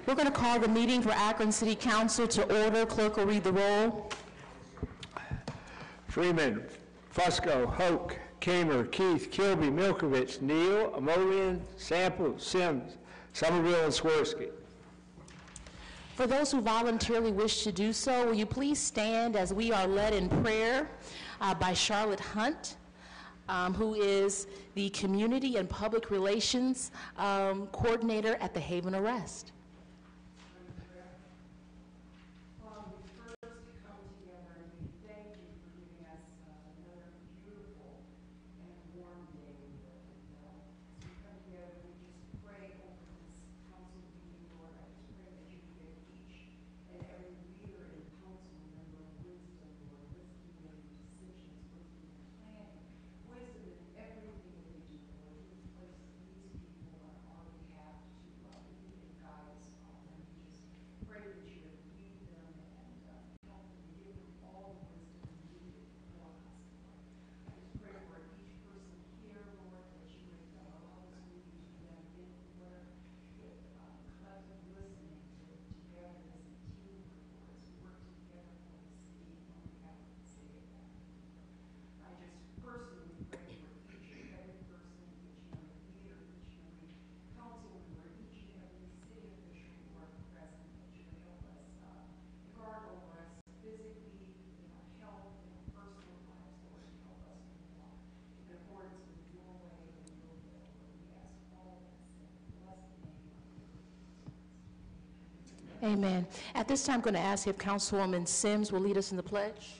We're going to call the meeting for Akron City Council to order. Clerk will read the roll. Freeman, Fusco, Hoke, Kamer, Keith, Kilby, Milkovich, Neal, Amolian, Sample, Sims, Somerville, and Swirsky. For those who voluntarily wish to do so, will you please stand as we are led in prayer by Charlotte Hunt, who is the Community and Public Relations Coordinator at the Haven Arrest. Amen. At this time, I'm going to ask if Councilwoman Sims will lead us in the pledge.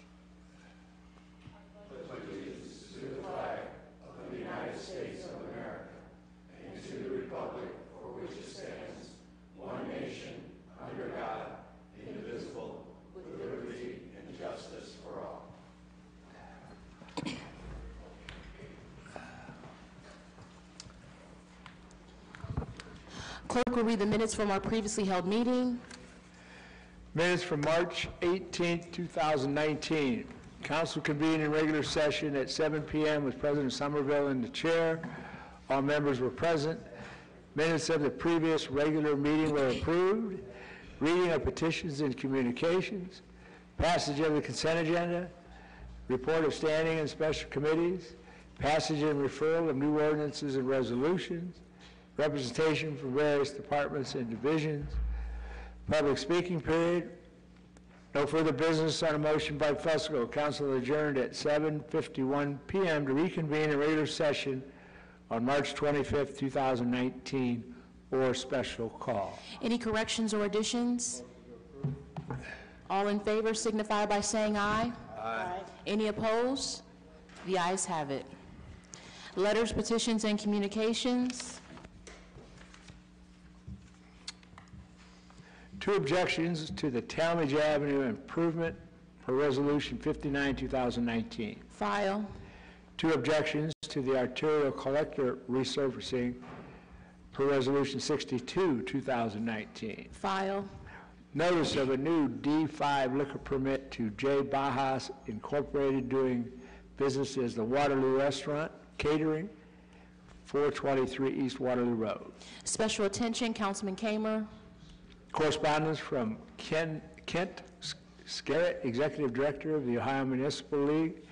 Clerk will read the minutes from our previously held meeting. Minutes from March 18th, 2019. Council convened in regular session at 7 p.m. with President Somerville in the chair. All members were present. Minutes of the previous regular meeting were approved. Reading of petitions and communications. Passage of the consent agenda. Report of standing and special committees. Passage and referral of new ordinances and resolutions. Representation from various departments and divisions. Public speaking period. No further business on a motion by Fusco. Council adjourned at 7:51 p.m. to reconvene in regular session on March 25th, 2019, or special call. Any corrections or additions? All in favor signify by saying aye. Aye. Any opposed? The ayes have it. Letters, petitions, and communications. Two objections to the Talmadge Avenue improvement per resolution 59, 2019. File. Two objections to the arterial collector resurfacing per resolution 62, 2019. File. Notice of a new D5 liquor permit to J. Bajas Incorporated doing business as the Waterloo Restaurant Catering, 423 East Waterloo Road. Special attention, Councilman Kamer. Correspondence from Kent Scarrett, Executive Director of the Ohio Municipal League,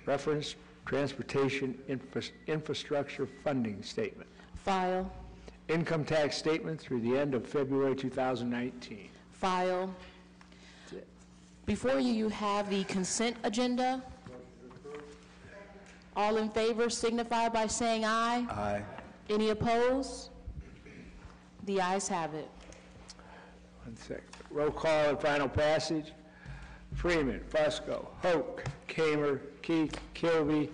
reference transportation infrastructure funding statement. File. Income tax statement through the end of February 2019. File. Before you, you have the consent agenda. All in favor signify by saying aye. Aye. Any opposed? The ayes have it. 1 second. Roll call and final passage. Freeman, Fusco, Hoke, Kamer, Keith, Kilby,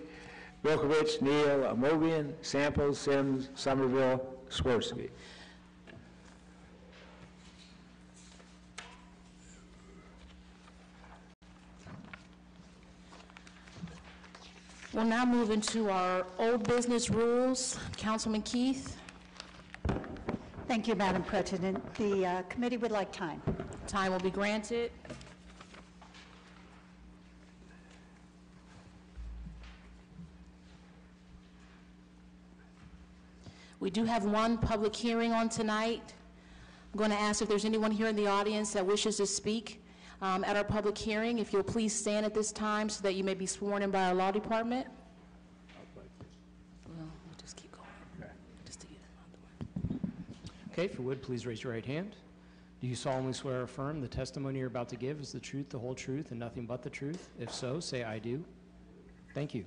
Milkovich, Neal, Amobian, Sample, Sims, Somerville, Swirsky. We'll now move into our old business rules. Councilman Keith. Thank you, Madam President. The committee would like time. Time will be granted. We do have one public hearing on tonight. I'm going to ask if there's anyone here in the audience that wishes to speak at our public hearing. If you'll please stand at this time so that you may be sworn in by our law department. Well, we'll just keep going. Okay. Just to get it out the way. Okay, if you would, please raise your right hand. Do you solemnly swear or affirm the testimony you're about to give is the truth, the whole truth, and nothing but the truth? If so, say I do. Thank you.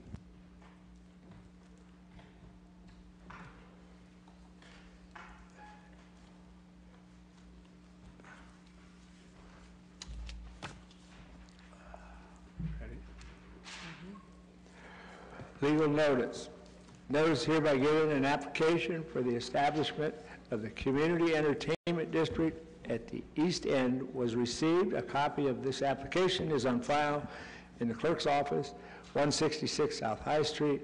Legal notice. Notice hereby given an application for the establishment of the Community Entertainment District at the East End was received. A copy of this application is on file in the clerk's office, 166 South High Street,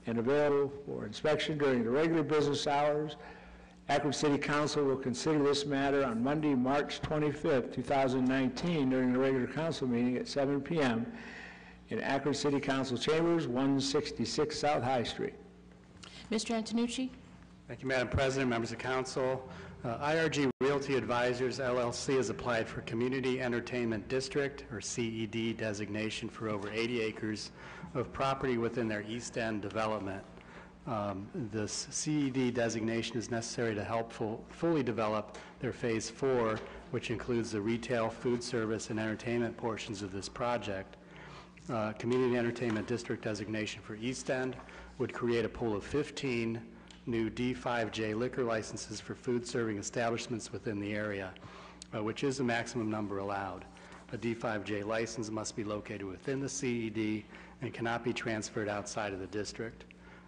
and available for inspection during the regular business hours. Akron City Council will consider this matter on Monday, March 25th, 2019, during the regular council meeting at 7 p.m. in Akron City Council Chambers, 166 South High Street. Mr. Antonucci? Thank you, Madam President, members of council. IRG Realty Advisors, LLC has applied for Community Entertainment District, or CED, designation for over 80 acres of property within their East End development. This CED designation is necessary to help fully develop their Phase 4, which includes the retail, food service, and entertainment portions of this project. Community Entertainment District designation for East End would create a pool of 15 new D5J liquor licenses for food serving establishments within the area, which is the maximum number allowed. A D5J license must be located within the CED and cannot be transferred outside of the district.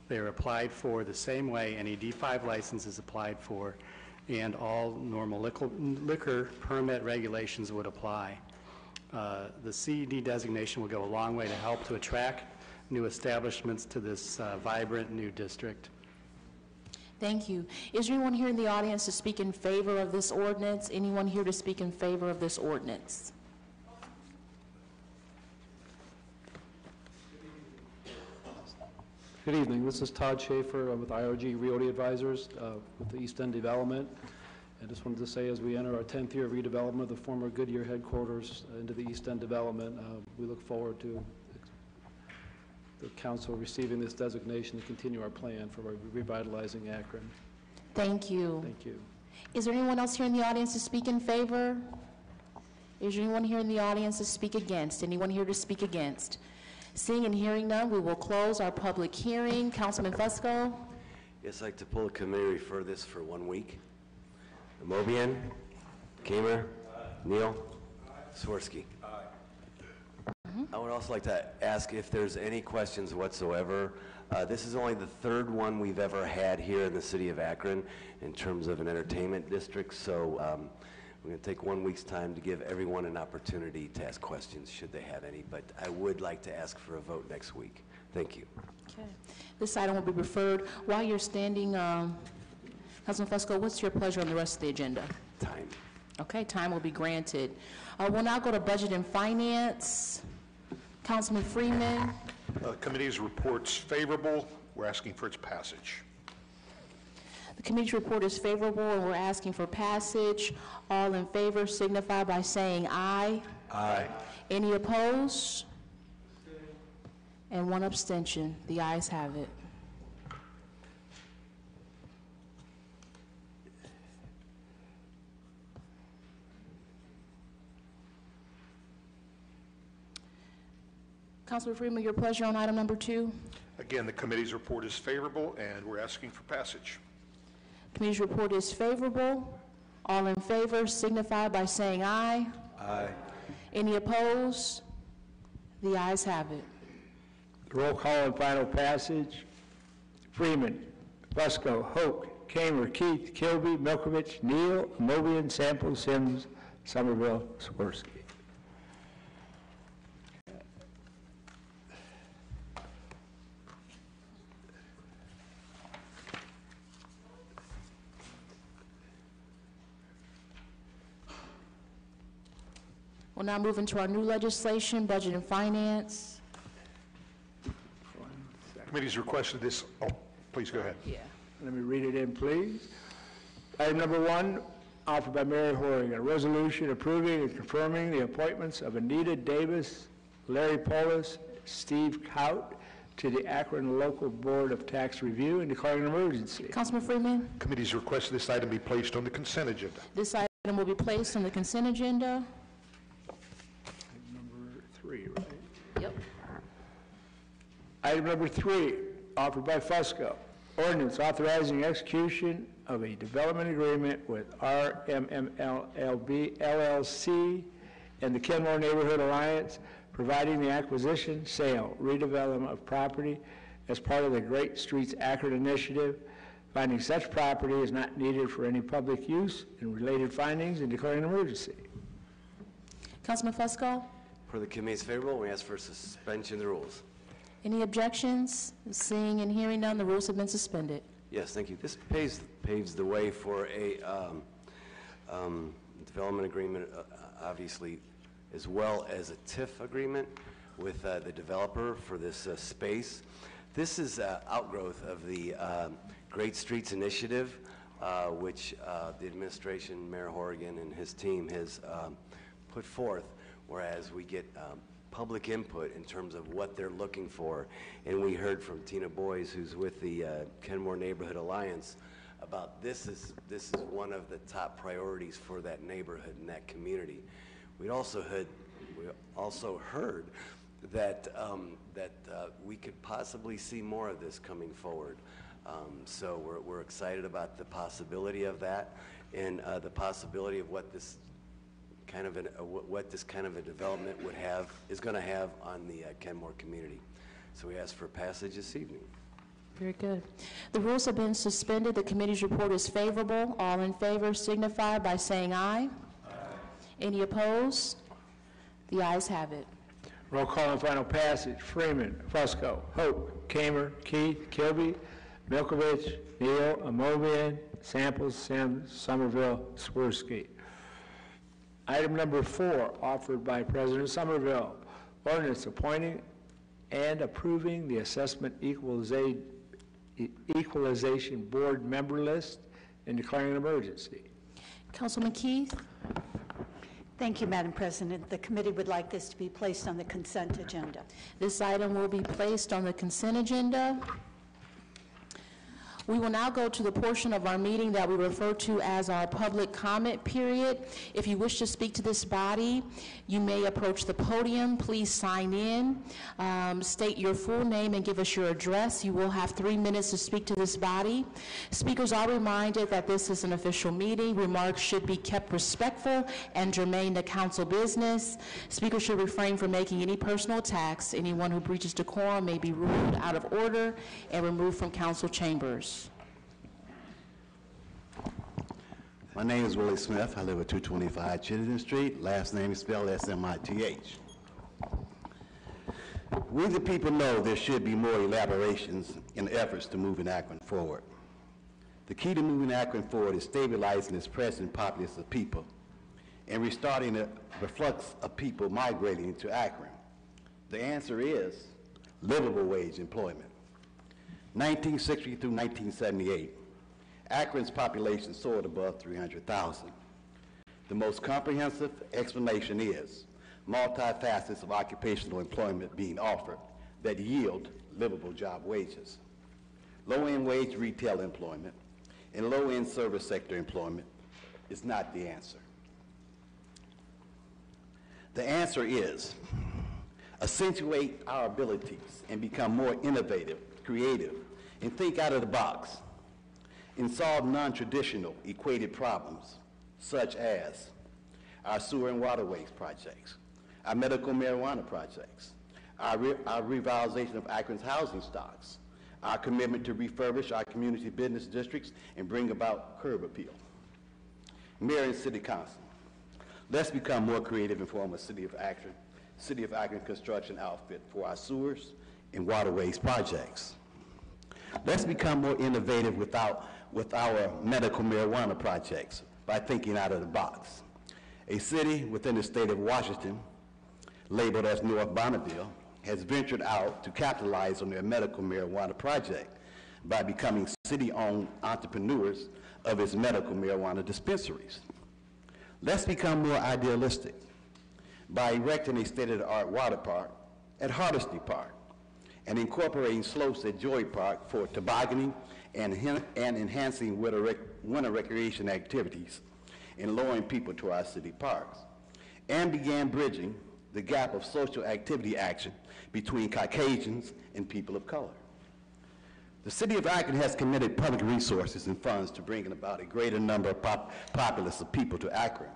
They are applied for the same way any D5 license is applied for, and all normal liquor permit regulations would apply. The CED designation will go a long way to help to attract new establishments to this vibrant new district. Thank you. Is there anyone here in the audience to speak in favor of this ordinance? Anyone here to speak in favor of this ordinance? Good evening. This is Todd Schaefer with IRG Realty Advisors with the East End Development. I just wanted to say, as we enter our 10th year of redevelopment of the former Goodyear headquarters into the East End development, we look forward to the council receiving this designation to continue our plan for revitalizing Akron. Thank you. Thank you. Is there anyone else here in the audience to speak in favor? Is there anyone here in the audience to speak against? Anyone here to speak against? Seeing and hearing none, we will close our public hearing. Councilman Fusco? Yes, I'd like to pull a committee, refer this for 1 week. Mobian, Kamer, Neal, Swirsky. I would also like to ask if there's any questions whatsoever. This is only the third one we've ever had here in the city of Akron in terms of an entertainment district, so we're going to take 1 week's time to give everyone an opportunity to ask questions should they have any, but I would like to ask for a vote next week. Thank you. Okay. This item will be referred. While you're standing, Councilman Fusco, what's your pleasure on the rest of the agenda? Time. Okay, time will be granted. We'll now go to Budget and Finance. Councilman Freeman. Committee's report's favorable. We're asking for its passage. The committee's report is favorable, and we're asking for passage. All in favor signify by saying aye. Aye. Any opposed? And one abstention. The ayes have it. Councilor Freeman, your pleasure on item number 2. Again, the committee's report is favorable, and we're asking for passage. Committee's report is favorable. All in favor signify by saying aye. Aye. Any opposed? The ayes have it. Roll call and final passage. Freeman, Fusco, Hoke, Kamer, Keith, Kilby, Milkovich, Neal, Mobian, Sample, Sims, Somerville, Swirsky. We'll now move into our new legislation, Budget and Finance. Committee's requested this. Oh, please go ahead. Yeah. Let me read it in, please. Item number 1, offered by Mayor Horrigan, a resolution approving and confirming the appointments of Anita Davis, Larry Polis, Steve Kaut to the Akron Local Board of Tax Review and declaring an emergency. Councilman Freeman, Committee's requested this item be placed on the consent agenda. this item will be placed on the consent agenda. Number 3, right? Yep. Item number 3, offered by Fusco. Ordinance authorizing execution of a development agreement with RMMLLB LLC and the Kenmore Neighborhood Alliance, providing the acquisition, sale, redevelopment of property as part of the Great Streets Akron Initiative, finding such property is not needed for any public use and related findings, and declaring an emergency. Councilman Fusco, For the committee is favorable, we ask for suspension of the rules. any objections? Seeing and hearing none, the rules have been suspended. Yes, thank you. This paves the way for a development agreement, obviously, as well as a TIF agreement with the developer for this space. This is outgrowth of the Great Streets Initiative, which the administration, Mayor Horrigan and his team has put forth, whereas we get public input in terms of what they're looking for. And we heard from Tina Boyes, who's with the Kenmore Neighborhood Alliance, about this is one of the top priorities for that neighborhood and that community. We also heard that we could possibly see more of this coming forward. So we're excited about the possibility of that, and the possibility of what this kind of a development is going to have on the Kenmore community. So we ask for passage this evening. Very good. The rules have been suspended. The committee's report is favorable. All in favor signify by saying aye. Aye. Any opposed? The ayes have it. Roll call on final passage. Freeman, Fusco, Hope, Kamer, Keith, Kilby, Milkovich, Neal, Amovian, Samples, Sims, Somerville, Swirsky. Item number 4, offered by President Somerville, ordinance appointing and approving the Assessment Equalization Board member list and declaring an emergency. Councilman Keith? Thank you, Madam President. The committee would like this to be placed on the consent agenda. This item will be placed on the consent agenda. We will now go to the portion of our meeting that we refer to as our public comment period. If you wish to speak to this body, you may approach the podium. Please sign in, state your full name, and give us your address. You will have 3 minutes to speak to this body. Speakers are reminded that this is an official meeting. Remarks should be kept respectful and germane to council business. Speakers should refrain from making any personal attacks. Anyone who breaches decorum may be ruled out of order and removed from council chambers. My name is Willie Smith. I live at 225 Chittenden Street. Last name is spelled S-M-I-T-H. We the people know there should be more elaborations in efforts to moving Akron forward. The key to moving Akron forward is stabilizing its present populace of people and restarting the reflux of people migrating to Akron. The answer is livable wage employment. 1960 through 1978, Akron's population soared above 300,000. The most comprehensive explanation is multi-facets of occupational employment being offered that yield livable job wages. Low-end wage retail employment and low-end service sector employment is not the answer. The answer is accentuate our abilities and become more innovative, creative, and think out of the box, and solve non-traditional equated problems, such as our sewer and waterways projects, our medical marijuana projects, our revitalization of Akron's housing stocks, our commitment to refurbish our community business districts and bring about curb appeal. Mayor and City Council, let's become more creative and form a City of Akron construction outfit for our sewers and waterways projects. Let's become more innovative with our medical marijuana projects by thinking out of the box. A city within the state of Washington, labeled as North Bonneville, has ventured out to capitalize on their medical marijuana project by becoming city-owned entrepreneurs of its medical marijuana dispensaries. Let's become more idealistic by erecting a state-of-the-art water park at Hardesty Park and incorporating slopes at Joy Park for tobogganing and enhancing winter recreation activities and luring people to our city parks, and began bridging the gap of social activity action between Caucasians and people of color. The city of Akron has committed public resources and funds to bringing about a greater number of populace of people to Akron.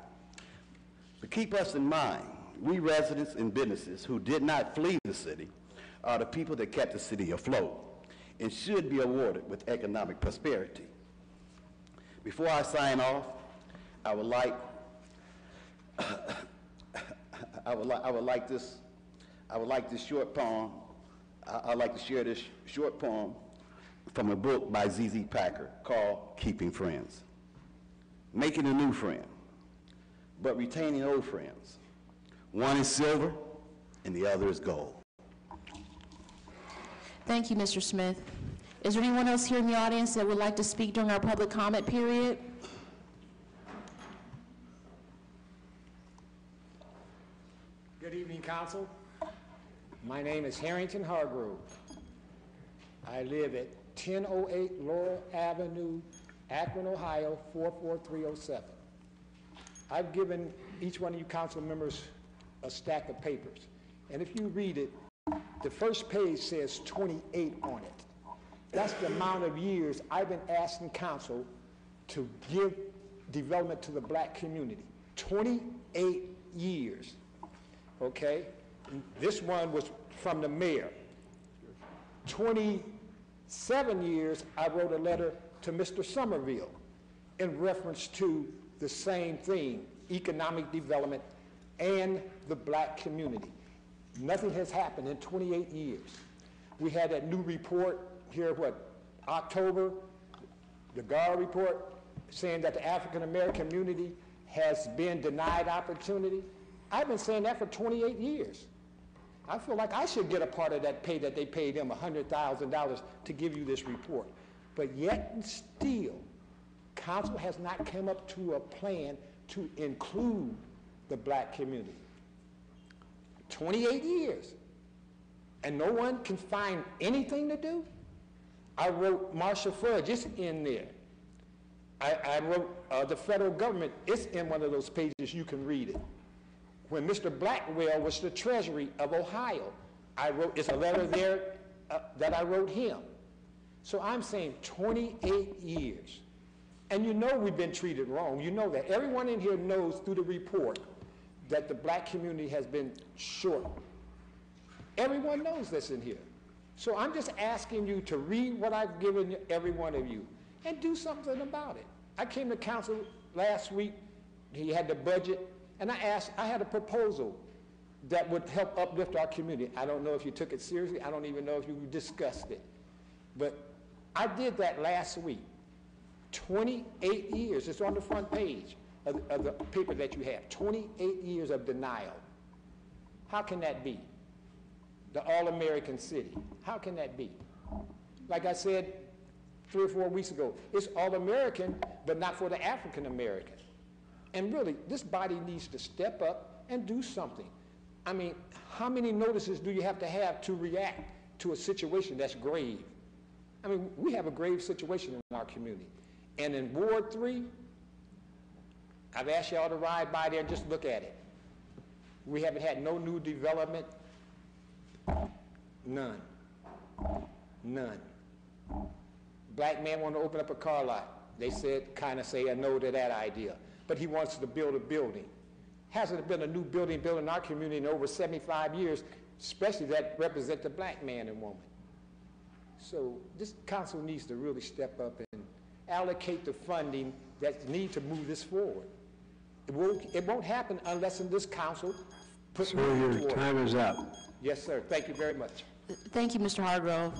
But keep us in mind, we residents and businesses who did not flee the city are the people that kept the city afloat and should be awarded with economic prosperity. Before I sign off, I would like this short poem. I'd like to share this short poem from a book by Z.Z. Packer called Keeping Friends. Making a new friend, but retaining old friends. One is silver and the other is gold. Thank you, Mr. Smith. Is there anyone else here in the audience that would like to speak during our public comment period? Good evening, Council. My name is Harrington Hargrove. I live at 1008 Laurel Avenue, Akron, Ohio, 44307. I've given each one of you council members a stack of papers, and if you read it, the first page says 28 on it. That's the amount of years I've been asking council to give development to the black community. 28 years, okay? And this one was from the mayor. 27 years, I wrote a letter to Mr. Somerville in reference to the same thing, economic development and the black community. Nothing has happened in 28 years. We had that new report here, October, the GAR report, saying that the African American community has been denied opportunity. I've been saying that for 28 years. I feel like I should get a part of that pay that they paid them, $100,000 to give you this report. But yet and still, council has not come up to a plan to include the black community. 28 years. And no one can find anything to do? I wrote Marcia Fudge, it's in there. I wrote the federal government, it's in one of those pages, you can read it. When Mr. Blackwell was the Treasury of Ohio, it's a letter there that I wrote him. So I'm saying 28 years. And you know we've been treated wrong. You know that. Everyone in here knows through the report that the black community has been short. Everyone knows this in here. So I'm just asking you to read what I've given every one of you and do something about it. I came to council last week, he had the budget, and I had a proposal that would help uplift our community. I don't know if you took it seriously. I don't even know if you discussed it. But I did that last week. 28 years, it's on the front page of the paper that you have. 28 years of denial. How can that be? The all-American city. How can that be? Like I said 3 or 4 weeks ago, it's all-American, but not for the African American. And really, this body needs to step up and do something. I mean, how many notices do you have to react to a situation that's grave? I mean, we have a grave situation in our community. And in Ward 3, I've asked y'all to ride by there and just look at it. We haven't had no new development. None. None. Black man want to open up a car lot. They kind of say a no to that idea. But he wants to build a building. Hasn't been a new building built in our community in over 75 years, especially that represent the black man and woman. So this council needs to really step up and allocate the funding that need to move this forward. It won't happen unless in this council puts Sir, your time is up. Yes, sir. Thank you very much. Thank you, Mr. Hargrove.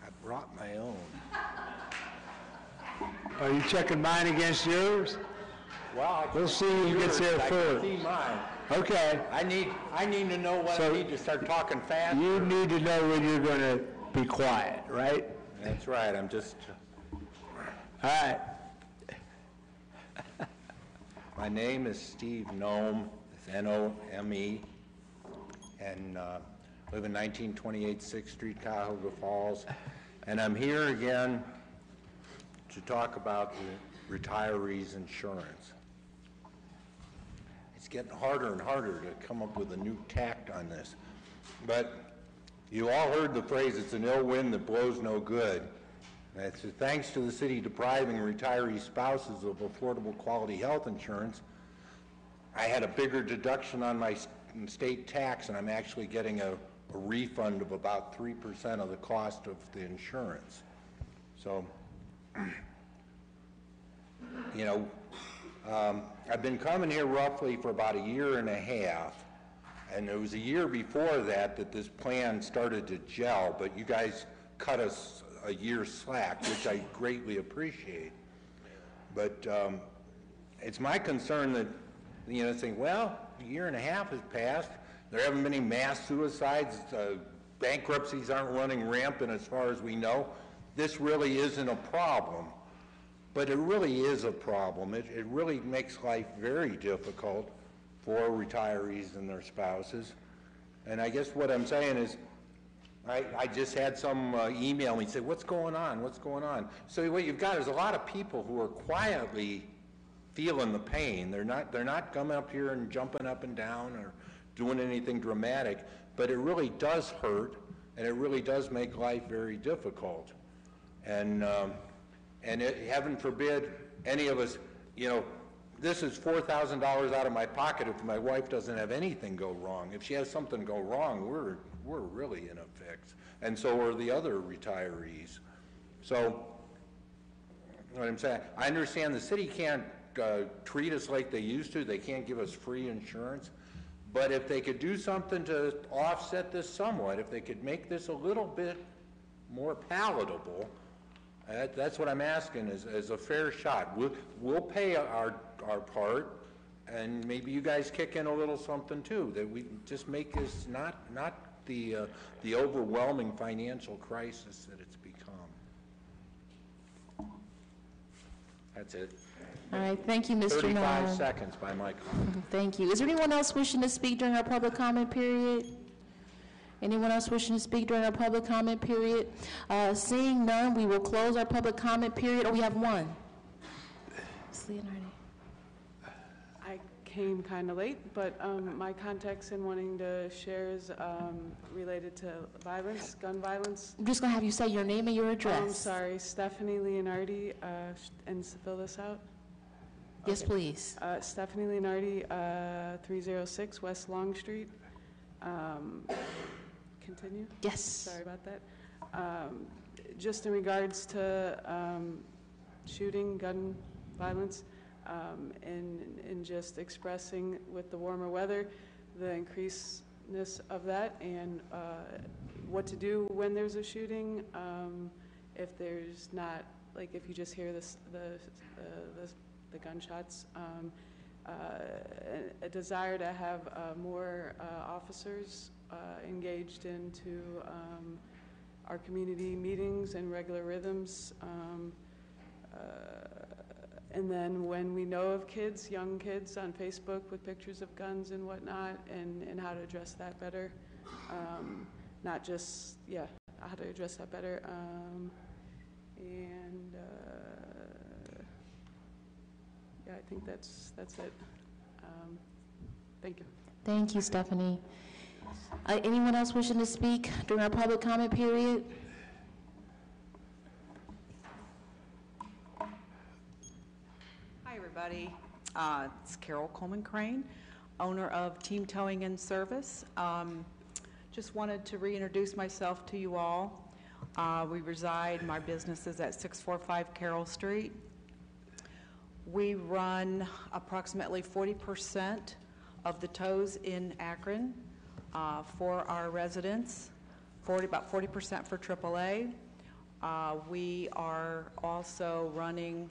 I brought my own. Are you checking mine against yours? Well, We'll see who gets there I first. can see mine. Okay. I need to know when So- I need to start talking fast. You need to know when you're going to be quiet, right? That's right, I'm just, All right. my name is Steve Nome, it's N-O-M-E, and live in 1928 6th Street, Cuyahoga Falls. And I'm here again to talk about the retirees' insurance. It's getting harder and harder to come up with a new tact on this. But you all heard the phrase, it's an ill wind that blows no good. That's thanks to the city depriving retiree spouses of affordable quality health insurance. I had a bigger deduction on my state tax, and I'm actually getting a refund of about 3% of the cost of the insurance. So, you know, I've been coming here roughly for about a year and a half, and it was a year before that this plan started to gel, but you guys cut us a year's slack, which I greatly appreciate. But it's my concern that, you know, saying, well, a year and a half has passed, there haven't been any mass suicides, bankruptcies aren't running rampant as far as we know. This really isn't a problem. But it really is a problem. It really makes life very difficult for retirees and their spouses. And I guess what I'm saying is, I just had some email me say, what's going on? What's going on? So what you've got is a lot of people who are quietly feeling the pain. They're not coming up here and jumping up and down or doing anything dramatic, but it really does hurt, and it really does make life very difficult. And heaven forbid any of us, you know, this is $4,000 out of my pocket if my wife doesn't have anything go wrong. If she has something go wrong, we're really in a fix. And so are the other retirees. So, what I'm saying, I understand the city can't treat us like they used to. They can't give us free insurance. But if they could do something to offset this somewhat, if they could make this a little bit more palatable, that's what I'm asking, is a fair shot. We'll pay our part, and maybe you guys kick in a little something too, that we just make this not the overwhelming financial crisis that it's become. That's it. All right, thank you, Mr. 35 Nome. seconds by my comment. Thank you. Is there anyone else wishing to speak during our public comment period? Anyone else wishing to speak during our public comment period? Seeing none, we will close our public comment period. Oh, we have one. Ms. Leonardi. I came kind of late, but my context in wanting to share is related to violence, gun violence. I'm just going to have you say your name and your address. I'm sorry, Stephanie Leonardi, and fill this out. Yes, please. Stephanie Leonardi, 306 West Long Street. Continue? Yes. Sorry about that. Just in regards to shooting, gun violence, and just expressing with the warmer weather the increasedness of that, and what to do when there's a shooting, if there's not, like if you just hear the gunshots, a desire to have more officers engaged into our community meetings and regular rhythms. And then when we know of kids, young kids on Facebook with pictures of guns and whatnot, and how to address that better. Not just, how to address that better. I think that's it. Thank you. Thank you, Stephanie. Anyone else wishing to speak during our public comment period? Hi, everybody. It's Carol Coleman Crane, owner of Team Towing and Service. Just wanted to reintroduce myself to you all. My business is at 645 Carroll Street. We run approximately 40% of the tows in Akron for our residents, about 40% for AAA. We are also running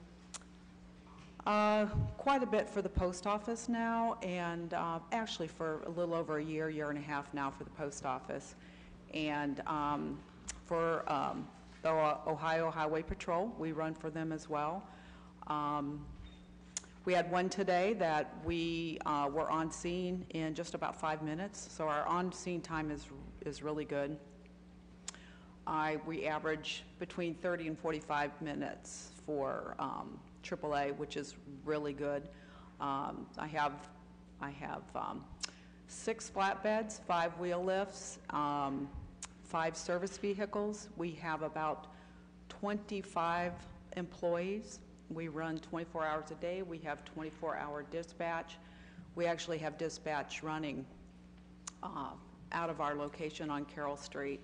Quite a bit for the post office now, and actually for a little over a year, year and a half now for the post office. And for the Ohio Highway Patrol, we run for them as well. We had one today that we were on scene in just about 5 minutes, so our on-scene time is really good. We average between 30 and 45 minutes for AAA, which is really good. I have 6 flatbeds, 5 wheel lifts, 5 service vehicles. We have about 25 employees. We run 24 hours a day. We have 24-hour dispatch. We actually have dispatch running out of our location on Carroll Street.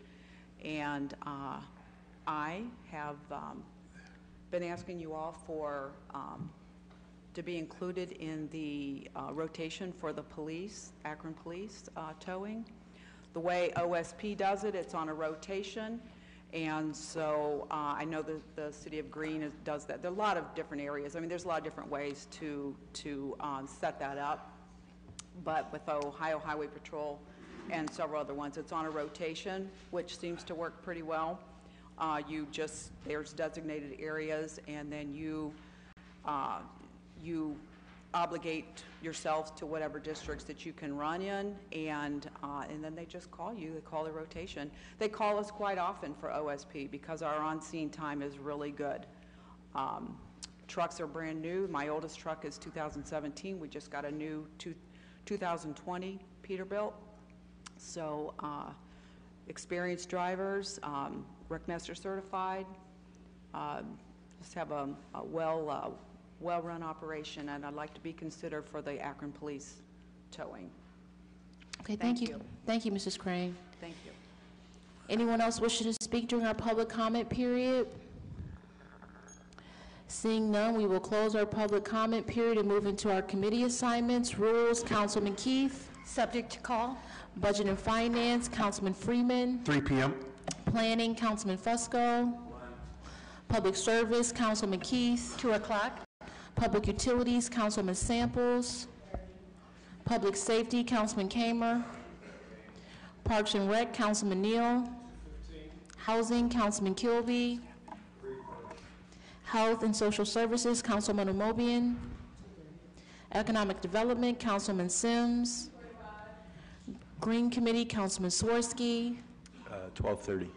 And I have been asking you all for to be included in the rotation for the police, Akron Police towing. The way OSP does it, it's on a rotation. And so I know the city of Greene does that. There are a lot of different areas. I mean, there's a lot of different ways to set that up. But with Ohio Highway Patrol and several other ones, it's on a rotation, which seems to work pretty well. There's designated areas, and then you obligate yourselves to whatever districts that you can run in, and then they just call you. They call the rotation. They call us quite often for OSP because our on-scene time is really good. Trucks are brand new. My oldest truck is 2017. We just got a new 2020 Peterbilt. So experienced drivers, Wreckmaster certified, just have a well-run operation, and I'd like to be considered for the Akron Police towing. Okay, thank you. Thank you, Mrs. Crane. Thank you. Anyone else wishing to speak during our public comment period? Seeing none, we will close our public comment period and move into our committee assignments. Rules, Councilman Keith. Subject to call. Budget and Finance, Councilman Freeman. 3 p.m. Planning, Councilman Fusco. Public Service, Councilman Keith. 2 o'clock. Public Utilities, Councilman Samples. Public Safety, Councilman Kamer. Parks and Rec, Councilman Neal. Housing, Councilman Kilby. Health and Social Services, Councilman Omobian. Economic Development, Councilman Sims. Green Committee, Councilman Swirsky. 12:30.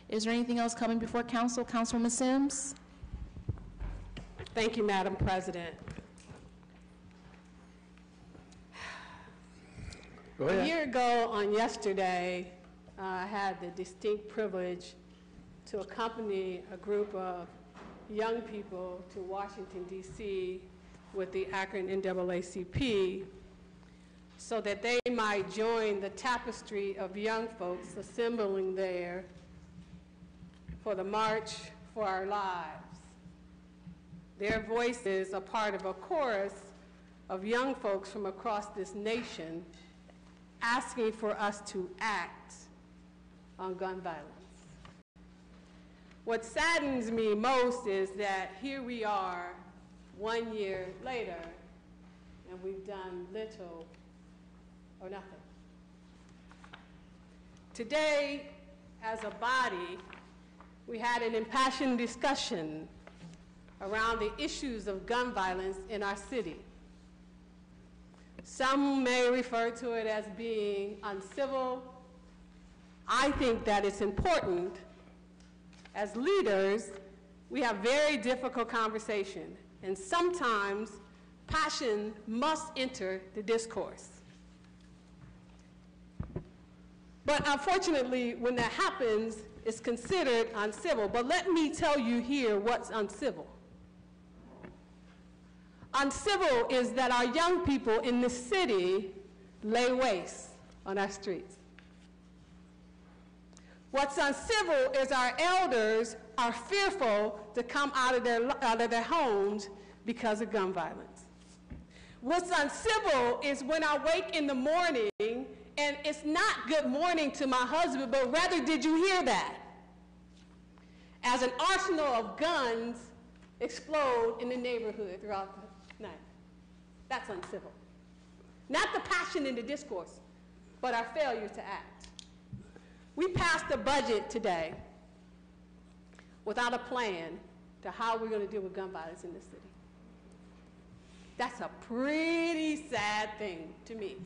Is there anything else coming before council? Councilwoman Sims? Thank you, Madam President. Go ahead. A year ago on yesterday, I had the distinct privilege to accompany a group of young people to Washington, D.C. with the Akron NAACP so that they might join the tapestry of young folks assembling there for the March for Our Lives. Their voices are part of a chorus of young folks from across this nation asking for us to act on gun violence. What saddens me most is that here we are 1 year later, and we've done little or nothing. Today, as a body, we had an impassioned discussion around the issues of gun violence in our city. Some may refer to it as being uncivil. I think that it's important. As leaders, we have very difficult conversation, and sometimes passion must enter the discourse. But unfortunately, when that happens, it's considered uncivil. But let me tell you here what's uncivil. Uncivil is that our young people in the city lay waste on our streets. What's uncivil is our elders are fearful to come out of their homes because of gun violence. What's uncivil is when I wake in the morning and it's not good morning to my husband, but rather, did you hear that? As an arsenal of guns explode in the neighborhood throughout night. That's uncivil. Not the passion in the discourse, but our failure to act. We passed a budget today without a plan to how we're going to deal with gun violence in this city. That's a pretty sad thing to me.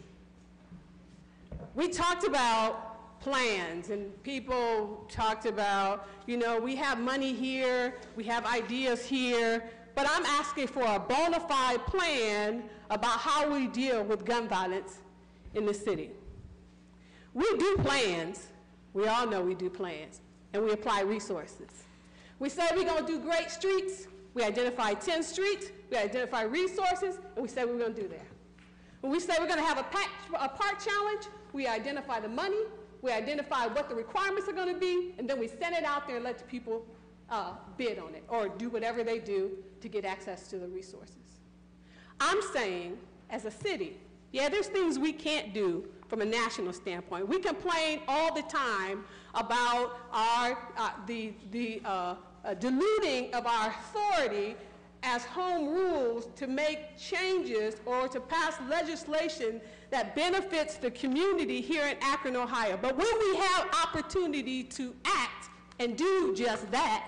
We talked about plans, and people talked about, you know, we have money here, we have ideas here, but I'm asking for a bona fide plan about how we deal with gun violence in the city. We do plans. We all know we do plans, and we apply resources. We say we're going to do great streets. We identify 10 streets. We identify resources, and we say we're going to do that. When we say we're going to have a park challenge, we identify the money, we identify what the requirements are going to be, and then we send it out there and let the people bid on it or do whatever they do to get access to the resources. I'm saying, as a city, yeah, there's things we can't do from a national standpoint. We complain all the time about our diluting of our authority as home rules to make changes or to pass legislation that benefits the community here in Akron, Ohio. But when we have opportunity to act and do just that,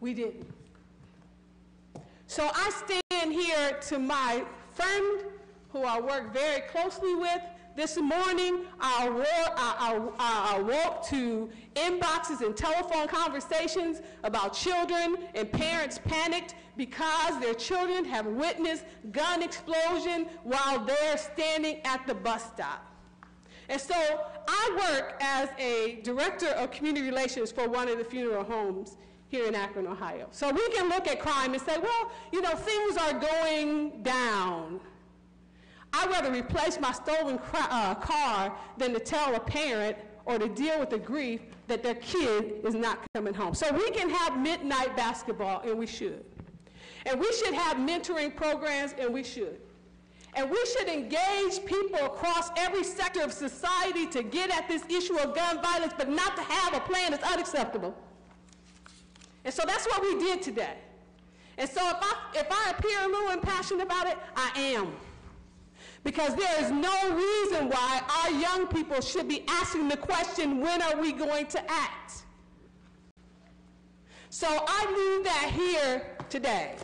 we didn't. So I stand here to my friend who I work very closely with. This morning, I woke to inboxes and telephone conversations about children and parents panicked because their children have witnessed gun explosion while they're standing at the bus stop. And so I work as a director of community relations for one of the funeral homes here in Akron, Ohio. So we can look at crime and say, well, you know, things are going down. I'd rather replace my stolen car than to tell a parent or to deal with the grief that their kid is not coming home. So we can have midnight basketball, and we should. And we should have mentoring programs, and we should. And we should engage people across every sector of society to get at this issue of gun violence, but not to have a plan that's unacceptable. And so that's what we did today. And so if I appear a little impassioned about it, I am. Because there is no reason why our young people should be asking the question, when are we going to act? So I leave that here today.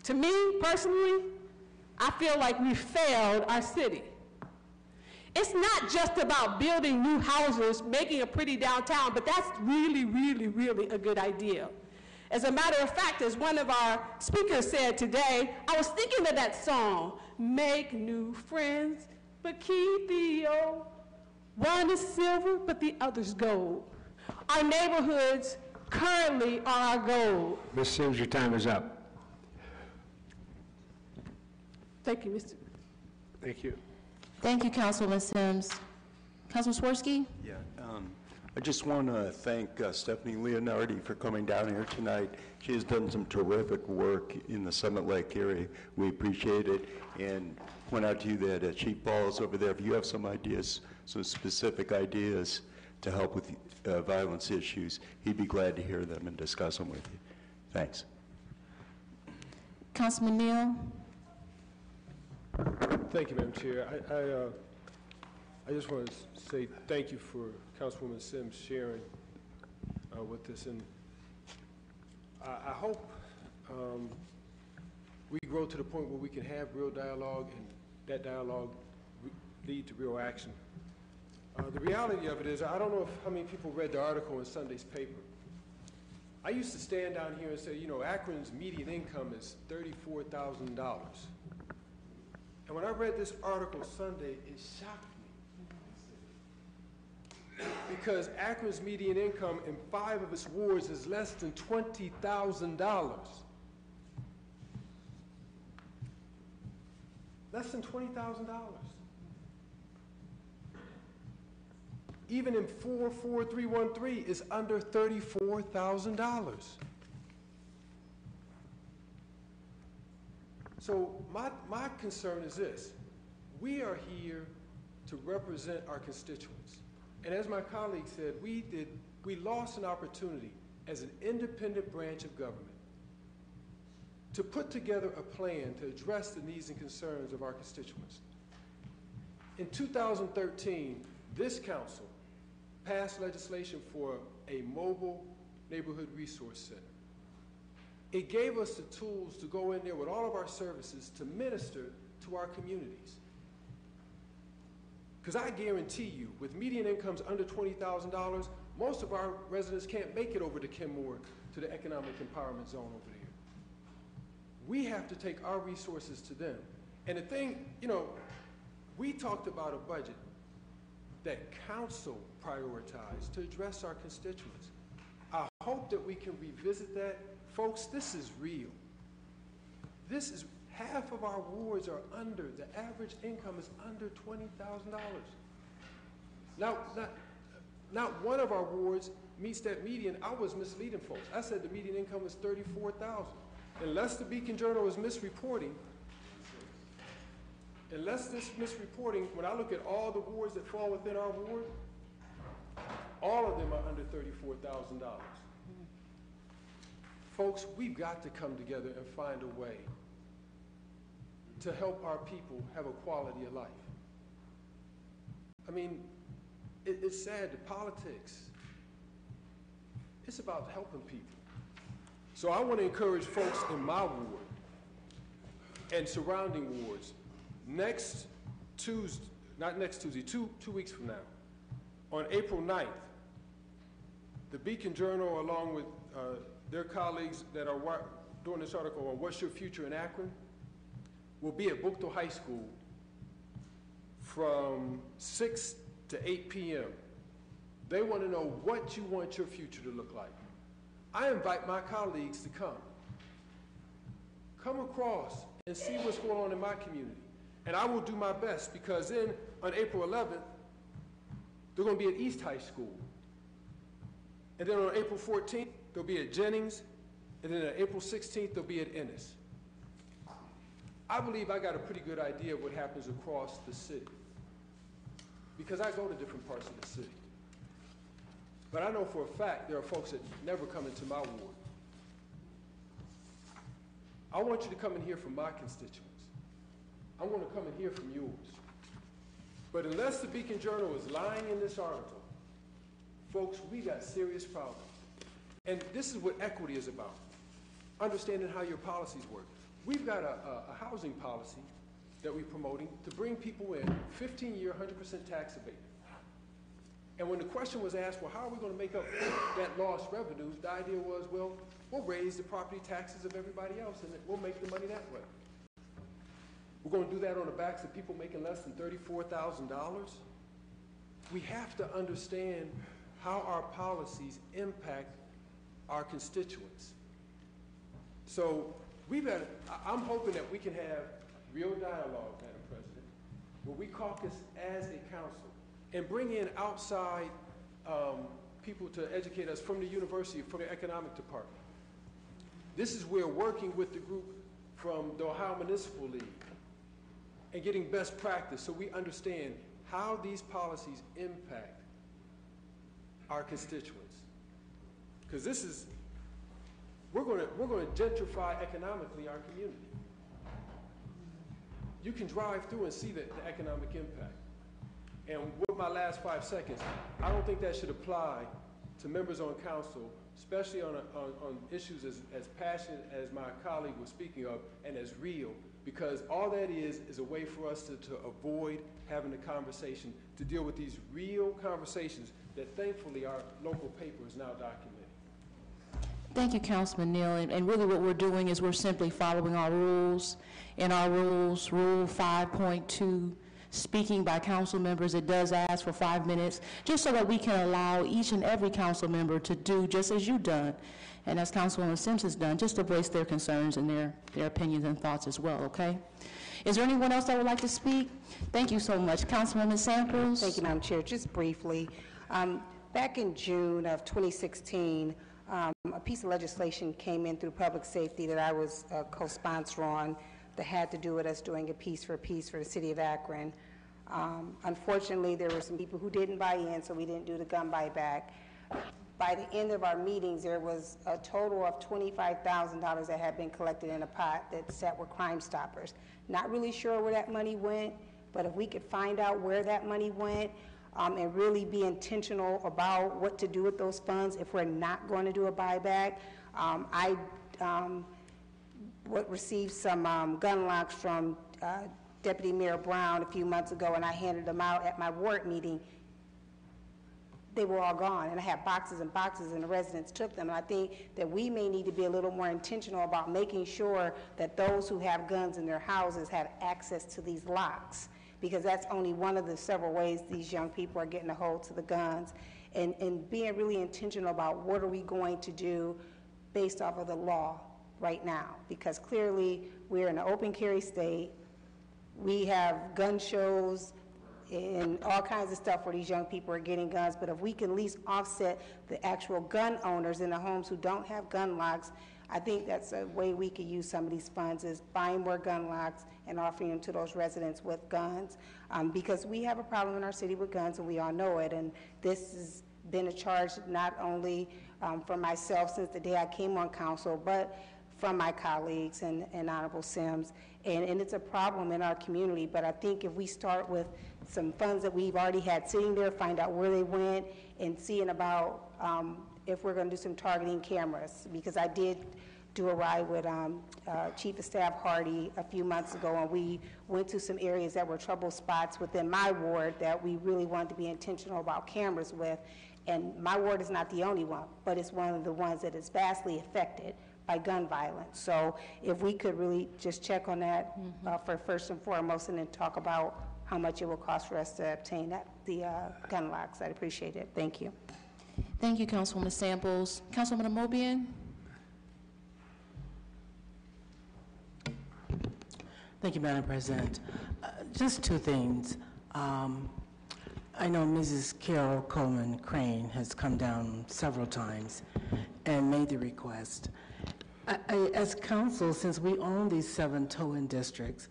To me, personally, I feel like we failed our city. It's not just about building new houses, making a pretty downtown, but that's really, really, really a good idea. As a matter of fact, as one of our speakers said today, I was thinking of that song, make new friends, but keep the old. One is silver, but the other's gold. Our neighborhoods currently are our gold. Ms. Sims, your time is up. Thank you, Mr. Thank you. Thank you, Councilman Sims. Councilman Swirsky? Yeah, I just want to thank Stephanie Leonardi for coming down here tonight. She has done some terrific work in the Summit Lake area. We appreciate it, and point out to you that Chief Balls over there, if you have some ideas, some specific ideas to help with violence issues, he'd be glad to hear them and discuss them with you. Thanks. Councilman Neal? Thank you, Madam Chair. I just want to say thank you for Councilwoman Sims sharing with us, and I hope we grow to the point where we can have real dialogue, and that dialogue lead to real action. The reality of it is, I don't know how many people read the article in Sunday's paper. I used to stand down here and say, you know, Akron's median income is $34,000. And when I read this article Sunday, it shocked me. Because Akron's median income in 5 of its wards is less than $20,000. Less than $20,000. Even in 44313 is under $34,000. So my concern is this. We are here to represent our constituents. And as my colleague said, we lost an opportunity as an independent branch of government to put together a plan to address the needs and concerns of our constituents. In 2013, this council passed legislation for a mobile neighborhood resource center. It gave us the tools to go in there with all of our services to minister to our communities. Because I guarantee you, with median incomes under $20,000, most of our residents can't make it over to Kenmore to the economic empowerment zone over there. We have to take our resources to them. And the thing, you know, we talked about a budget that council prioritized to address our constituents. I hope that we can revisit that. Folks, this is real. This is, half of our wards are under, the average income is under $20,000. Now, not one of our wards meets that median. I was misleading folks. I said the median income was $34,000. Unless the Beacon Journal is misreporting, when I look at all the wards that fall within our ward, all of them are under $34,000. Folks, we've got to come together and find a way to help our people have a quality of life. I mean, it's sad that politics, it's about helping people. So I want to encourage folks in my ward and surrounding wards, next Tuesday, not next Tuesday, two weeks from now, on April 9th, the Beacon Journal, along with their colleagues that are doing this article on What's Your Future in Akron, will be at Buchtel High School from 6 to 8 p.m. They want to know what you want your future to look like. I invite my colleagues to come across and see what's going on in my community. And I will do my best, because then on April 11th, they're going to be at East High School. And then on April 14th, they'll be at Jennings. And then on April 16th, they'll be at Ennis. I believe I got a pretty good idea of what happens across the city, because I go to different parts of the city. But I know for a fact there are folks that never come into my ward. I want you to come and hear from my constituents. I want to come and hear from yours. But unless the Beacon Journal is lying in this article, folks, we got serious problems. And this is what equity is about, understanding how your policies work. We've got a housing policy that we're promoting to bring people in, 15-year, 100% tax abatement. And when the question was asked, well, how are we going to make up that lost revenue, the idea was, well, we'll raise the property taxes of everybody else and we'll make the money that way. We're going to do that on the backs of people making less than $34,000. We have to understand how our policies impact our constituents. So I'm hoping that we can have real dialogue, Madam President, where we caucus as a council and bring in outside people to educate us from the university, from the economic department. This is where working with the group from the Ohio Municipal League and getting best practice so we understand how these policies impact our constituents. Because we're going to gentrify economically our community. You can drive through and see the economic impact. And with my last 5 seconds, I don't think that should apply to members on council, especially on issues as passionate as my colleague was speaking of and as real, because all that is a way for us to avoid having a conversation, to deal with these real conversations that thankfully our local paper is now documenting. Thank you, Councilman Neal. And really what we're doing is we're simply following our rules. In our rules, Rule 5.2, speaking by council members, it does ask for 5 minutes, just so that we can allow each and every council member to do just as you've done, and as Councilwoman Sims has done, just to voice their concerns and their opinions and thoughts as well, okay? Is there anyone else that would like to speak? Thank you so much. Councilwoman Samples? Thank you, Madam Chair. Just briefly, back in June of 2016, a piece of legislation came in through public safety that I was a co-sponsor on that had to do with us doing a piece for the city of Akron. Unfortunately, there were some people who didn't buy in, so we didn't do the gun buyback. By the end of our meetings, there was a total of $25,000 that had been collected in a pot that sat with Crime Stoppers. Not really sure where that money went, but if we could find out where that money went, and really be intentional about what to do with those funds if we're not going to do a buyback. I received some gun locks from Deputy Mayor Brown a few months ago, and I handed them out at my ward meeting. They were all gone, and I had boxes and boxes, and the residents took them. And I think that we may need to be a little more intentional about making sure that those who have guns in their houses have access to these locks, because that's only one of the several ways these young people are getting a hold to the guns, and being really intentional about what are we going to do based off of the law right now, because clearly we're in an open carry state. We have gun shows and all kinds of stuff where these young people are getting guns, but if we can at least offset the actual gun owners in the homes who don't have gun locks, I think that's a way we could use some of these funds, is buying more gun locks and offering them to those residents with guns, because we have a problem in our city with guns, and we all know it. And this has been a charge not only for myself since the day I came on council, but from my colleagues and Honorable Sims. And it's a problem in our community, but I think if we start with some funds that we've already had sitting there, find out where they went, and seeing about if we're going to do some targeting cameras, because I did do a ride with Chief of Staff Hardy a few months ago, and we went to some areas that were trouble spots within my ward that we really wanted to be intentional about cameras with. And my ward is not the only one, but it's one of the ones that is vastly affected by gun violence. So if we could really just check on that for first and foremost, and then talk about how much it will cost for us to obtain the gun locks, I'd appreciate it. Thank you. Thank you, Councilwoman Samples. Councilwoman Mobian? Thank you, Madam President. Just two things. I know Mrs. Carol Coleman Crane has come down several times and made the request. As council, since we own these 7 towing districts,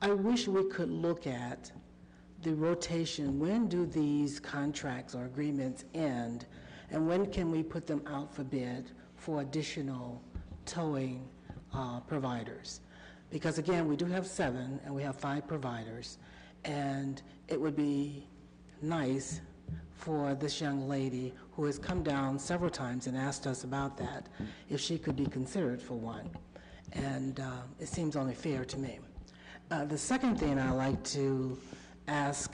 I wish we could look at the rotation. When do these contracts or agreements end, and when can we put them out for bid for additional towing providers? Because again, we do have 7 and we have 5 providers, and it would be nice for this young lady who has come down several times and asked us about that, if she could be considered for one. And it seems only fair to me. The second thing I'd like to ask,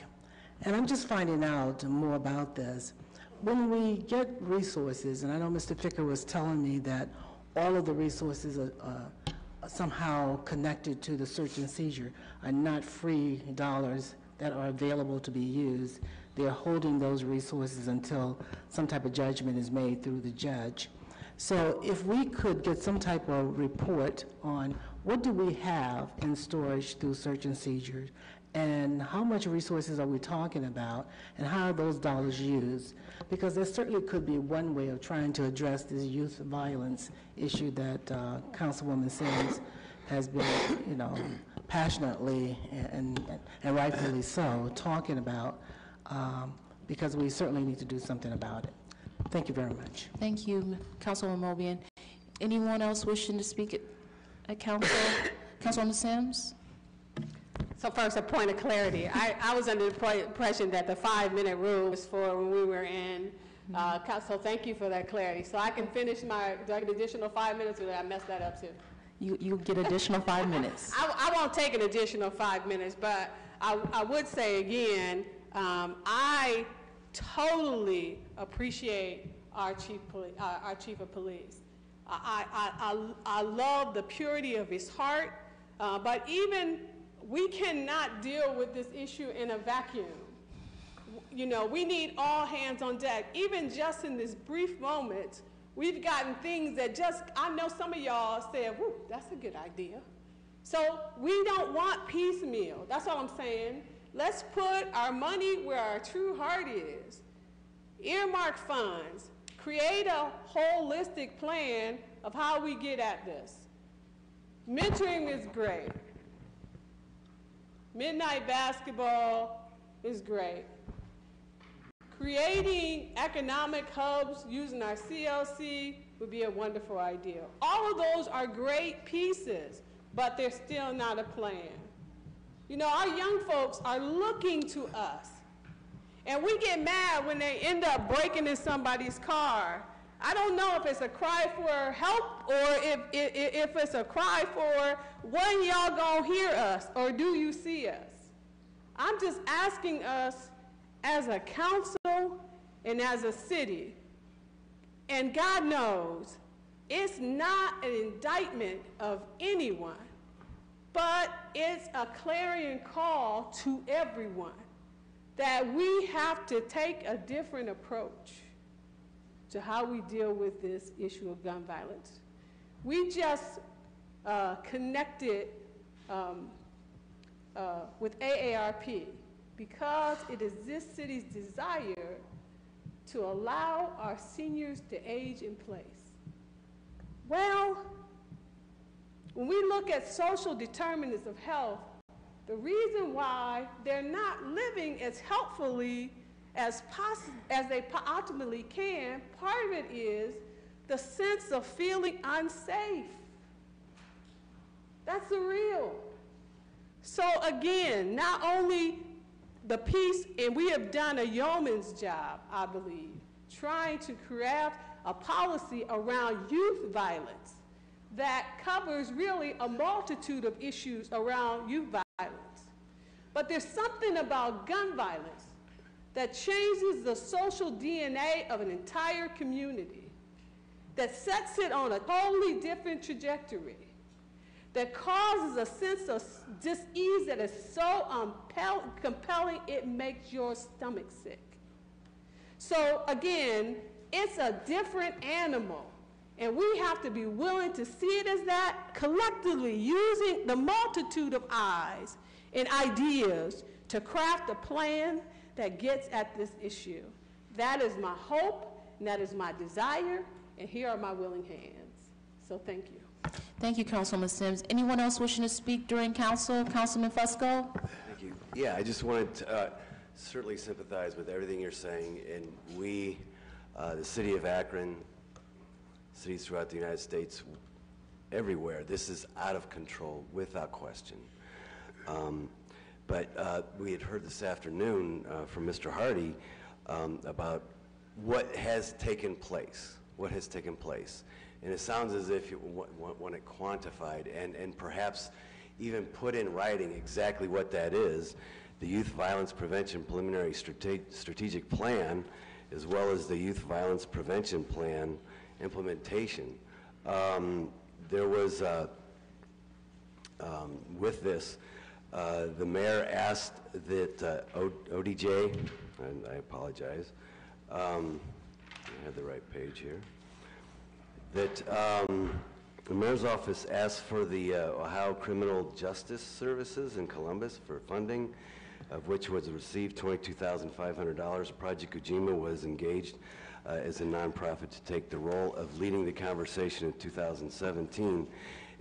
and I'm just finding out more about this, when we get resources, and I know Mr. Ficker was telling me that all of the resources are somehow connected to the search and seizure, are not free dollars that are available to be used. They're holding those resources until some type of judgment is made through the judge. So if we could get some type of report on what do we have in storage through search and seizure, and how much resources are we talking about, and how are those dollars used? Because there certainly could be one way of trying to address this youth violence issue that Councilwoman Sims has been, passionately and rightfully so talking about, because we certainly need to do something about it. Thank you very much. Thank you, Councilwoman Mobian. Anyone else wishing to speak at council? Councilwoman Sims? So first, a point of clarity. I was under the impression that the 5-minute rule was for when we were in council. Thank you for that clarity. So I can finish do I get additional 5 minutes, or did I mess that up too? You get additional 5 minutes. I won't take an additional 5 minutes, but I would say again, I totally appreciate our chief of police. I love the purity of his heart, but even we cannot deal with this issue in a vacuum. We need all hands on deck. Even just in this brief moment, we've gotten things that I know some of y'all said, whoo, that's a good idea. So we don't want piecemeal. That's all I'm saying. Let's put our money where our true heart is. Earmark funds. Create a holistic plan of how we get at this. Mentoring is great. Midnight basketball is great. creating economic hubs using our CLC would be a wonderful idea. All of those are great pieces, but they're still not a plan. You know, our young folks are looking to us, and we get mad when they end up breaking in somebody's car. I don't know if it's a cry for help or if it's a cry for, when y'all gonna hear us, or do you see us? I'm just asking us as a council and as a city, and God knows, it's not an indictment of anyone, but it's a clarion call to everyone that we have to take a different approach to how we deal with this issue of gun violence. We just connected with AARP because it is this city's desire to allow our seniors to age in place. Well, when we look at social determinants of health, the reason why they're not living as healthfully as they optimally can, part of it is the sense of feeling unsafe. That's the real. So again, not only the piece, and we have done a yeoman's job, I believe, trying to craft a policy around youth violence that covers really a multitude of issues around youth violence. But there's something about gun violence that changes the social DNA of an entire community, that sets it on a totally different trajectory, that causes a sense of dis-ease that is so compelling it makes your stomach sick. So again, it's a different animal, and we have to be willing to see it as that, collectively using the multitude of eyes and ideas to craft a plan that gets at this issue. That is my hope, and that is my desire, and here are my willing hands. So thank you. Thank you, Councilwoman Sims. Anyone else wishing to speak during council? Councilman Fusco? Thank you. Yeah, I just wanted to certainly sympathize with everything you're saying, and we, the city of Akron, cities throughout the United States, everywhere, this is out of control, without question. But we had heard this afternoon from Mr. Hardy about what has taken place, And it sounds as if you want it quantified and perhaps even put in writing exactly what that is, the Youth Violence Prevention Preliminary Strategic Plan, as well as the Youth Violence Prevention Plan implementation. There was, with this, the mayor asked that ODJ, and I apologize, I had the right page here, that the mayor's office asked for the Ohio Criminal Justice Services in Columbus for funding, of which was received $22,500. Project Ujima was engaged as a nonprofit to take the role of leading the conversation in 2017,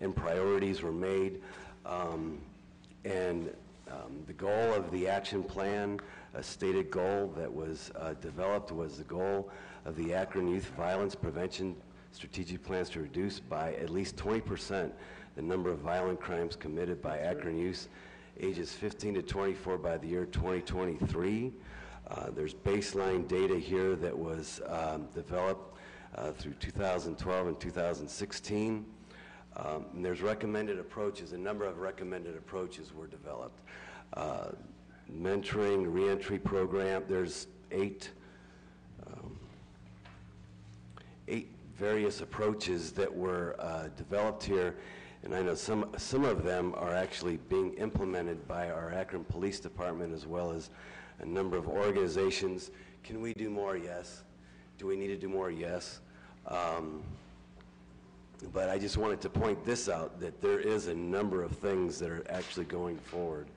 and priorities were made. The goal of the action plan, a stated goal that was developed, was the goal of the Akron Youth Violence Prevention Strategic Plans to reduce by at least 20% the number of violent crimes committed by Akron youth ages 15 to 24 by the year 2023. There's baseline data here that was developed through 2012 and 2016. And there's recommended approaches, a number of recommended approaches were developed. Mentoring, reentry program, there's eight various approaches that were developed here, and I know some of them are actually being implemented by our Akron Police Department as well as a number of organizations. Can we do more? Yes. Do we need to do more? Yes. But I just wanted to point this out, that there is a number of things that are actually going forward,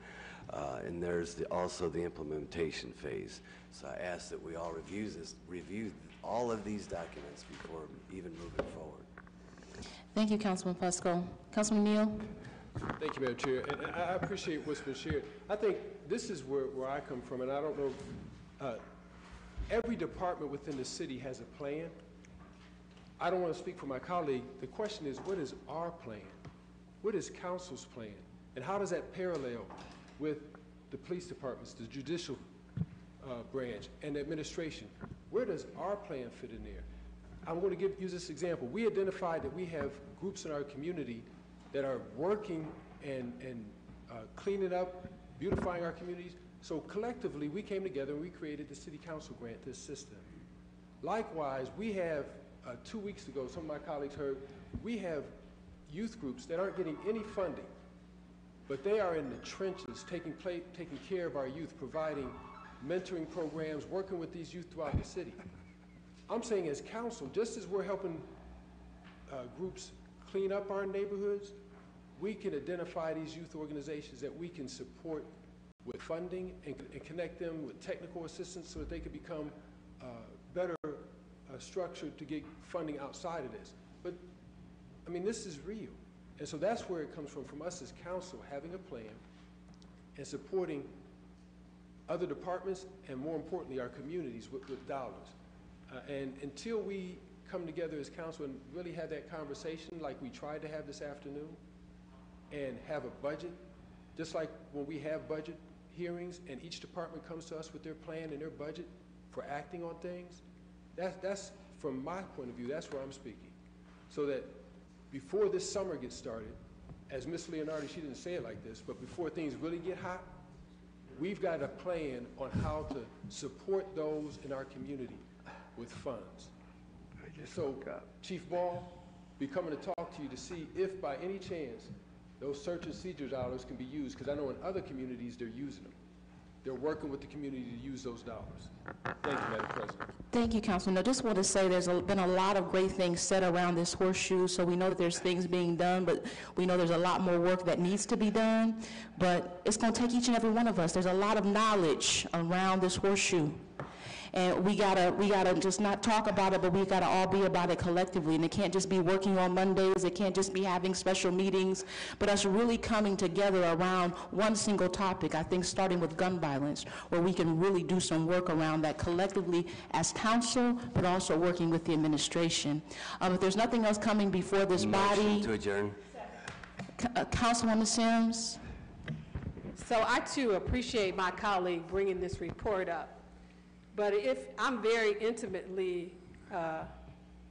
and there's also the implementation phase. So I ask that we all review all of these documents before even moving forward. Thank you, Councilman Fusco. Councilman Neal? Thank you, Madam Chair. And I appreciate what's been shared. I think this is where I come from, and I don't know, every department within the city has a plan. I don't want to speak for my colleague. The question is, what is our plan? What is council's plan? And how does that parallel with the police departments, the judicial branch, and the administration? Where does our plan fit in there? I'm going to use this example. We identified that we have groups in our community that are working and cleaning up, beautifying our communities. So collectively, we came together and we created the city council grant to assist them. Likewise, we have, 2 weeks ago, some of my colleagues heard, we have youth groups that aren't getting any funding, but they are in the trenches taking care of our youth, providing mentoring programs, working with these youth throughout the city. I'm saying as council, just as we're helping groups clean up our neighborhoods, we can identify these youth organizations that we can support with funding and connect them with technical assistance so that they can become better structured to get funding outside of this. But, I mean, this is real. And so that's where it comes from us as council, having a plan and supporting other departments and, more importantly, our communities with dollars. And until we come together as council and really have that conversation like we tried to have this afternoon and have a budget, just like when we have budget hearings and each department comes to us with their plan and their budget for acting on things, that's from my point of view, that's where I'm speaking. So that before this summer gets started, as Ms. Leonardi, she didn't say it like this, but before things really get hot, we've got a plan on how to support those in our community with funds. So, Chief Ball, be coming to talk to you to see if by any chance those search and seizure dollars can be used, because I know in other communities they're using them. They're working with the community to use those dollars. Thank you, Madam President. Thank you, Councilman. I just want to say there's been a lot of great things said around this horseshoe, so we know that there's things being done, but we know there's a lot more work that needs to be done, but it's going to take each and every one of us. There's a lot of knowledge around this horseshoe. And we gotta just not talk about it, but we gotta all be about it collectively. And it can't just be working on Mondays. It can't just be having special meetings, but us really coming together around one single topic. I think starting with gun violence, where we can really do some work around that collectively as council, but also working with the administration. If there's nothing else coming before this body. Motion to adjourn. Councilwoman Sims. So I too appreciate my colleague bringing this report up. But I'm very intimately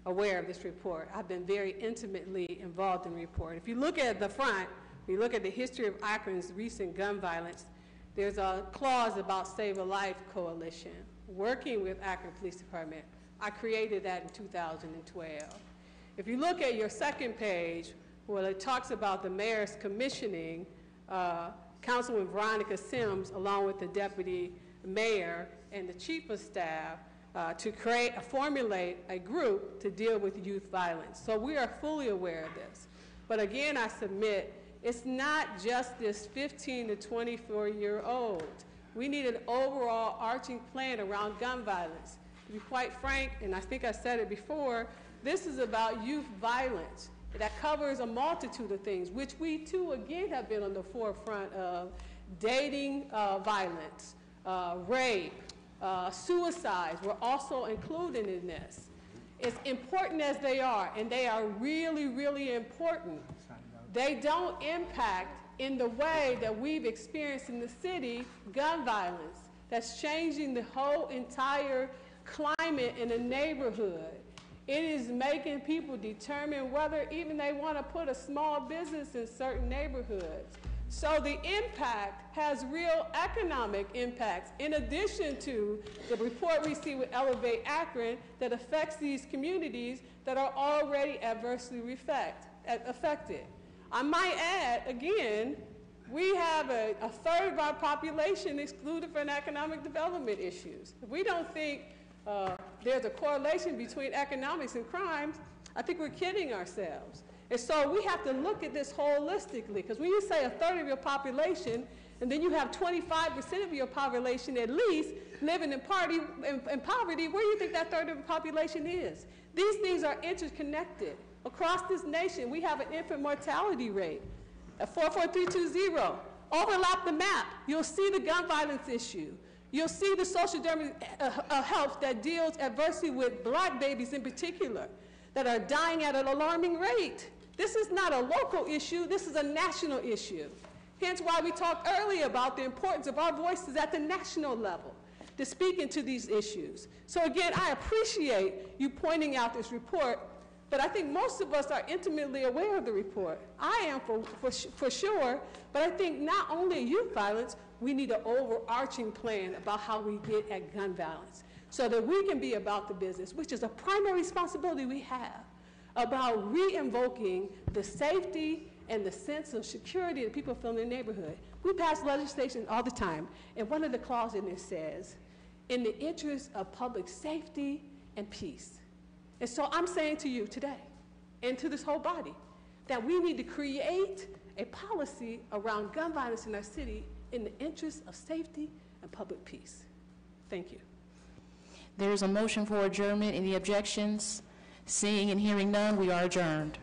aware of this report. I've been very intimately involved in the report. If you look at the front, if you look at the history of Akron's recent gun violence, there's a clause about Save a Life Coalition, working with Akron Police Department. I created that in 2012. If you look at your second page, where it talks about the mayor's commissioning, Councilwoman Veronica Sims, along with the deputy mayor and the chief of staff, to formulate a group to deal with youth violence. So we are fully aware of this. But again, I submit, it's not just this 15 to 24-year-old. We need an overall arching plan around gun violence. To be quite frank, and I think I said it before, this is about youth violence. That covers a multitude of things, which we too, again, have been on the forefront of: dating violence, rape, suicides were also included in this. As important as they are, and they are really, really important, they don't impact in the way that we've experienced in the city gun violence that's changing the whole entire climate in a neighborhood. It is making people determine whether even they want to put a small business in certain neighborhoods. So the impact has real economic impacts, in addition to the report we see with Elevate Akron that affects these communities that are already adversely affected. I might add, again, we have a third of our population excluded from economic development issues. If we don't think there's a correlation between economics and crimes, I think we're kidding ourselves. And so we have to look at this holistically, because when you say a third of your population, and then you have 25% of your population at least living in poverty, where do you think that third of the population is? These things are interconnected. Across this nation, we have an infant mortality rate at 44320. Overlap the map, you'll see the gun violence issue. You'll see the social health that deals adversely with black babies in particular that are dying at an alarming rate. This is not a local issue, this is a national issue. Hence why we talked earlier about the importance of our voices at the national level to speak into these issues. So again, I appreciate you pointing out this report, but I think most of us are intimately aware of the report. I am for sure, but I think not only youth violence, we need an overarching plan about how we get at gun violence so that we can be about the business, which is a primary responsibility we have, about re-invoking the safety and the sense of security that people feel in their neighborhood. We pass legislation all the time, and one of the clauses in it says, in the interest of public safety and peace. And so I'm saying to you today, and to this whole body, that we need to create a policy around gun violence in our city in the interest of safety and public peace. Thank you. There is a motion for adjournment. Any objections? Seeing and hearing none, we are adjourned.